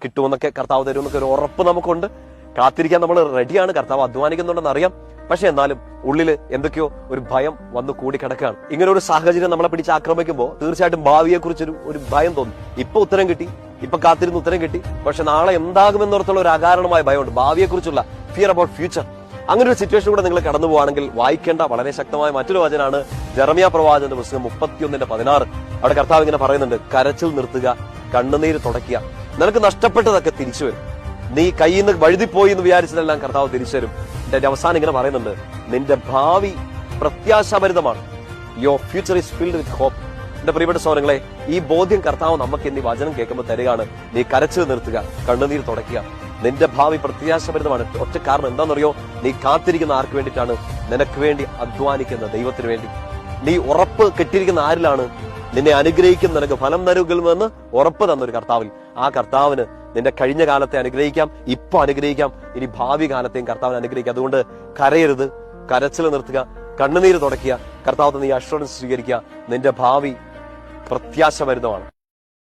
കിട്ടുമെന്നൊക്കെ കർത്താവ് തരുമെന്നൊക്കെ ഒരു ഉറപ്പ് നമുക്കുണ്ട്. കാത്തിരിക്കാൻ നമ്മൾ റെഡിയാണ്. കർത്താവ് അധ്വാനിക്കുന്നുണ്ടെന്ന് അറിയാം. പക്ഷെ എന്നാലും ഉള്ളിൽ എന്തൊക്കെയോ ഒരു ഭയം വന്നു കൂടി കിടക്കുകയാണ്. ഇങ്ങനെ ഒരു സാഹചര്യം നമ്മളെ പിടിച്ച് ആക്രമിക്കുമ്പോൾ തീർച്ചയായിട്ടും ഭാവിയെ കുറിച്ചൊരു ഒരു ഭയം തോന്നും. ഇപ്പൊ ഉത്തരം കിട്ടി, ഇപ്പൊ കാത്തിരുന്ന് ഉത്തരം കിട്ടി, പക്ഷെ നാളെ എന്താകുമെന്നോർത്തുള്ള ഒരു അകാരണമായ ഭയമുണ്ട്. ഭാവിയെ കുറിച്ചുള്ള ഫിയർ അബൌട്ട് ഫ്യൂച്ചർ. അങ്ങനെ ഒരു സിറ്റുവേഷൻ കൂടെ നിങ്ങൾ കടന്നു പോവാണെങ്കിൽ വായിക്കേണ്ട വളരെ ശക്തമായ മറ്റൊരു വചനാണ് ജെറമ്യാ പ്രവാചകന്റെ പുസ്തകം 31:16. അവിടെ കർത്താവ് ഇങ്ങനെ പറയുന്നുണ്ട്, കരച്ചിൽ നിർത്തുക, കണ്ണുനീര് തുടയ്ക്കുക, നിനക്ക് നഷ്ടപ്പെട്ടതൊക്കെ തിരിച്ചു വരും. നീ കയ്യിൽ നിന്ന് വഴുതിപ്പോയി എന്ന് വിചാരിച്ചതെല്ലാം കർത്താവ് തിരിച്ചു തരും. എന്റെ അവസാനം ഇങ്ങനെ പറയുന്നുണ്ട്, നിന്റെ ഭാവി പ്രത്യാശാഭരിതമാണ്. Your future is filled with hope. എന്റെ പ്രിയപ്പെട്ട സഹോദരങ്ങളെ, ഈ ബോധ്യം കർത്താവ് നമുക്ക് എന്നീ വചനം കേൾക്കുമ്പോൾ തരികയാണ്. നീ കരച്ചിൽ നിർത്തുക, കണ്ണുനീർ തുടയ്ക്കുക, നിന്റെ ഭാവി പ്രത്യാശഭരിതമാണ്. ഒറ്റ കാരണം എന്താണെന്നറിയോ? നീ കാത്തിരിക്കുന്ന ആർക്ക് വേണ്ടിയിട്ടാണ്? നിനക്ക് വേണ്ടി അധ്വാനിക്കുന്ന ദൈവത്തിന് വേണ്ടി. നീ ഉറപ്പ് കെട്ടിയിരിക്കുന്ന ആരിലാണ്? നിന്നെ അനുഗ്രഹിക്കും, നിനക്ക് ഫലം നൽകുമെന്ന് ഉറപ്പ് തന്നൊരു കർത്താവിൽ. ആ കർത്താവിന് നിന്റെ കഴിഞ്ഞ കാലത്തെ അനുഗ്രഹിക്കാം, ഇപ്പൊ അനുഗ്രഹിക്കാം, ഇനി ഭാവി കാലത്തെയും കർത്താവിനെ അനുഗ്രഹിക്കാം. അതുകൊണ്ട് കരയരുത്, കരച്ചിൽ നിർത്തുക, കണ്ണുനീര് തുടയ്ക്കുക, കർത്താവ് നീ അഷ്വറൻസ് സ്വീകരിക്കുക. നിന്റെ ഭാവി പ്രത്യാശഭരിതമാണ്.